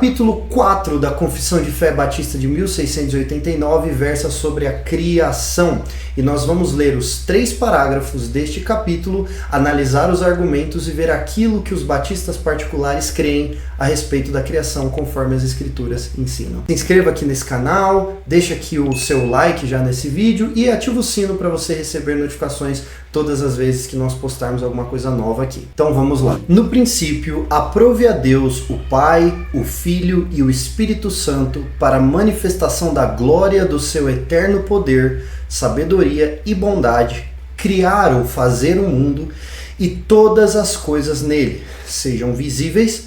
capítulo 4 da Confissão de Fé Batista de 1689 versa sobre a criação. E nós vamos ler os 3 parágrafos deste capítulo, analisar os argumentos e ver aquilo que os batistas particulares creem a respeito da criação, conforme as escrituras ensinam. Se inscreva aqui nesse canal, deixa aqui o seu like já nesse vídeo e ativa o sino para você receber notificações todas as vezes que nós postarmos alguma coisa nova aqui. Então vamos lá. No princípio, aprove a Deus, o Pai, o Filho e o Espírito Santo para a manifestação da glória do seu eterno poder, sabedoria e bondade, criar ou fazer o mundo e todas as coisas nele, sejam visíveis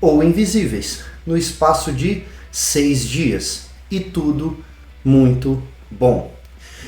ou invisíveis, no espaço de 6 dias, e tudo muito bom.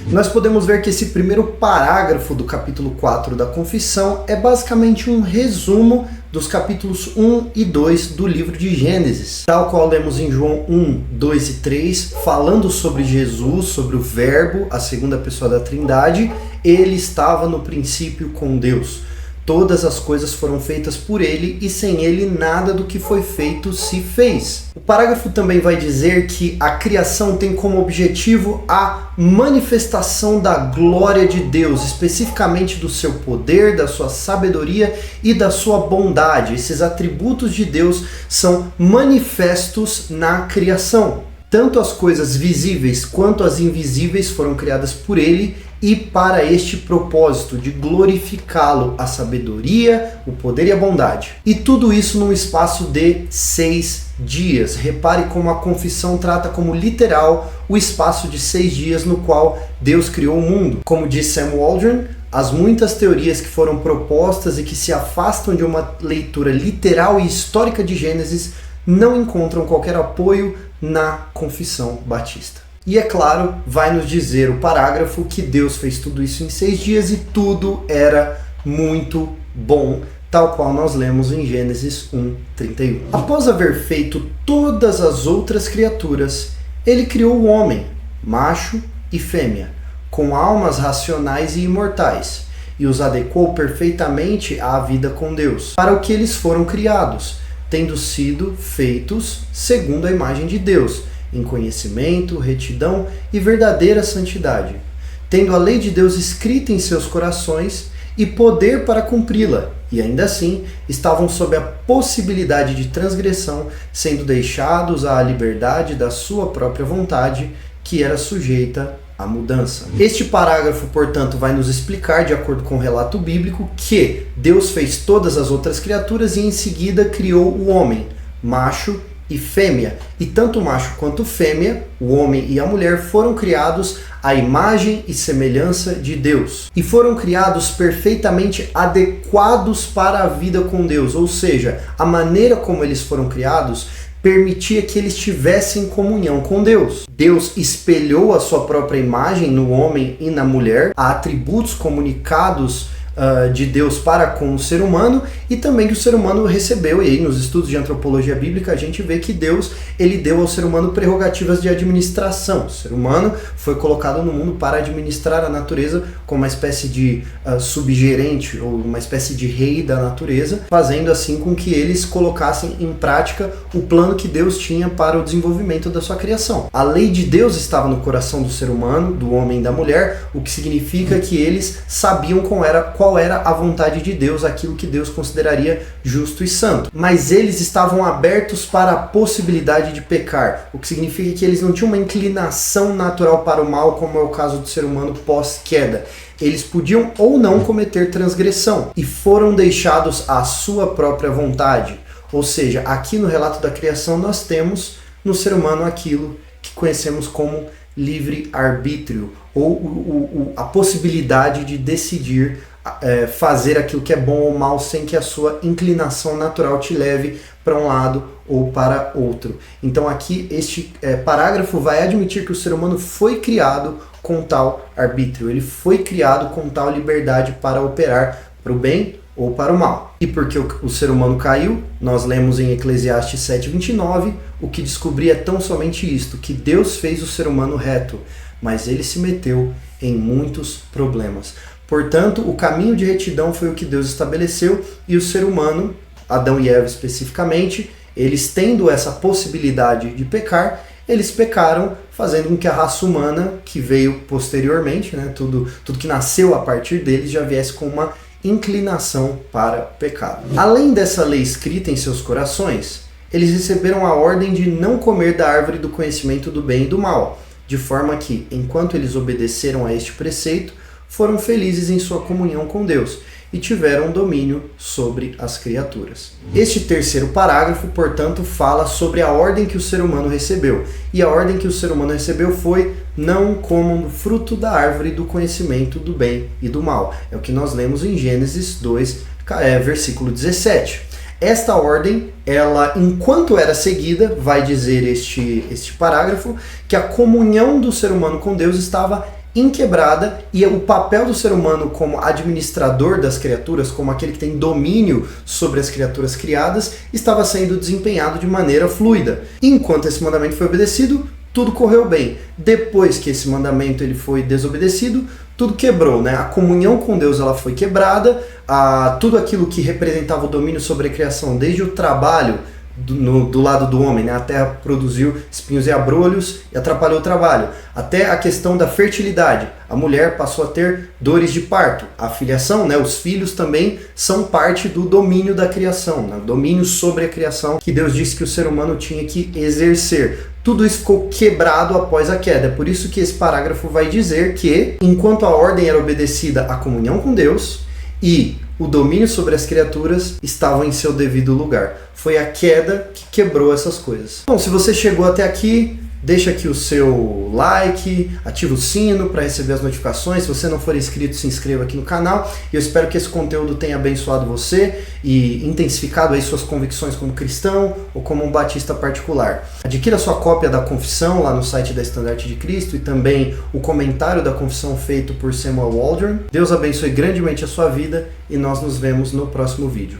Nós podemos ver que esse primeiro parágrafo do capítulo 4 da Confissão é basicamente um resumo dos capítulos 1 e 2 do livro de Gênesis, tal qual lemos em João 1, 2 e 3, falando sobre Jesus, sobre o Verbo, a segunda pessoa da Trindade. Ele estava no princípio com Deus. Todas as coisas foram feitas por ele e sem ele nada do que foi feito se fez. O parágrafo também vai dizer que a criação tem como objetivo a manifestação da glória de Deus, especificamente do seu poder, da sua sabedoria e da sua bondade. Esses atributos de Deus são manifestos na criação. Tanto as coisas visíveis quanto as invisíveis foram criadas por ele e para este propósito de glorificá-lo, a sabedoria, o poder e a bondade. E tudo isso num espaço de 6 dias. Repare como a confissão trata como literal o espaço de 6 dias no qual Deus criou o mundo. Como diz Sam Waldron, as muitas teorias que foram propostas e que se afastam de uma leitura literal e histórica de Gênesis não encontram qualquer apoio na Confissão Batista. E é claro, vai nos dizer o parágrafo que Deus fez tudo isso em 6 dias e tudo era muito bom, tal qual nós lemos em Gênesis 1:31. Após haver feito todas as outras criaturas, ele criou o homem, macho e fêmea, com almas racionais e imortais, e os adequou perfeitamente à vida com Deus, para o que eles foram criados, tendo sido feitos segundo a imagem de Deus, em conhecimento, retidão e verdadeira santidade, tendo a lei de Deus escrita em seus corações e poder para cumpri-la, e ainda assim estavam sob a possibilidade de transgressão, sendo deixados à liberdade da sua própria vontade, que era sujeita à mudança. Este parágrafo, portanto, vai nos explicar, de acordo com o relato bíblico, que Deus fez todas as outras criaturas e em seguida criou o homem, macho e fêmea. E tanto o macho quanto a fêmea, o homem e a mulher, foram criados à imagem e semelhança de Deus. E foram criados perfeitamente adequados para a vida com Deus. Ou seja, a maneira como eles foram criados permitia que eles tivessem comunhão com Deus. Deus espelhou a sua própria imagem no homem e na mulher, há atributos comunicados de Deus para com o ser humano e também que o ser humano recebeu, e aí nos estudos de antropologia bíblica a gente vê que Deus ele deu ao ser humano prerrogativas de administração. O ser humano foi colocado no mundo para administrar a natureza como uma espécie de subgerente ou uma espécie de rei da natureza, fazendo assim com que eles colocassem em prática o plano que Deus tinha para o desenvolvimento da sua criação. A lei de Deus estava no coração do ser humano, do homem e da mulher, o que significa que eles sabiam qual era a vontade de Deus, aquilo que Deus consideraria justo e santo. Mas eles estavam abertos para a possibilidade de pecar, o que significa que eles não tinham uma inclinação natural para o mal, como é o caso do ser humano pós-queda. Eles podiam ou não cometer transgressão e foram deixados à sua própria vontade. Ou seja, aqui no relato da criação nós temos no ser humano aquilo que conhecemos como livre-arbítrio, ou a possibilidade de decidir fazer aquilo que é bom ou mal sem que a sua inclinação natural te leve para um lado ou para outro. Então aqui este parágrafo vai admitir que o ser humano foi criado com tal arbítrio, ele foi criado com tal liberdade para operar para o bem ou para o mal. E porque o ser humano caiu, nós lemos em Eclesiastes 7:29, o que descobri é tão somente isto, que Deus fez o ser humano reto, mas ele se meteu em muitos problemas. Portanto, o caminho de retidão foi o que Deus estabeleceu e o ser humano, Adão e Eva especificamente, eles tendo essa possibilidade de pecar, eles pecaram, fazendo com que a raça humana, que veio posteriormente, né, tudo que nasceu a partir deles, já viesse com uma inclinação para o pecado. Além dessa lei escrita em seus corações, eles receberam a ordem de não comer da árvore do conhecimento do bem e do mal, de forma que, enquanto eles obedeceram a este preceito, foram felizes em sua comunhão com Deus e tiveram domínio sobre as criaturas. Este terceiro parágrafo, portanto, fala sobre a ordem que o ser humano recebeu. E a ordem que o ser humano recebeu foi: não comam do fruto da árvore do conhecimento do bem e do mal. É o que nós lemos em Gênesis 2, versículo 17. Esta ordem, ela, enquanto era seguida, vai dizer este parágrafo, que a comunhão do ser humano com Deus estava inquebrada e o papel do ser humano como administrador das criaturas, como aquele que tem domínio sobre as criaturas criadas, estava sendo desempenhado de maneira fluida. Enquanto esse mandamento foi obedecido, tudo correu bem. Depois que esse mandamento ele foi desobedecido, tudo quebrou, né? A comunhão com Deus ela foi quebrada, tudo aquilo que representava o domínio sobre a criação, desde o trabalho do lado do homem, né? A terra produziu espinhos e abrolhos e atrapalhou o trabalho. Até a questão da fertilidade. A mulher passou a ter dores de parto. A filiação, né? Os filhos também são parte do domínio da criação, né? Domínio sobre a criação que Deus disse que o ser humano tinha que exercer. Tudo isso ficou quebrado após a queda. É por isso que esse parágrafo vai dizer que, enquanto a ordem era obedecida, a comunhão com Deus e o domínio sobre as criaturas estavam em seu devido lugar. Foi a queda que quebrou essas coisas. Bom, se você chegou até aqui, deixa aqui o seu like, ativa o sino para receber as notificações. Se você não for inscrito, se inscreva aqui no canal. E eu espero que esse conteúdo tenha abençoado você e intensificado aí suas convicções como cristão ou como um batista particular. Adquira sua cópia da confissão lá no site da Estandarte de Cristo e também o comentário da confissão feito por Samuel Waldron. Deus abençoe grandemente a sua vida e nós nos vemos no próximo vídeo.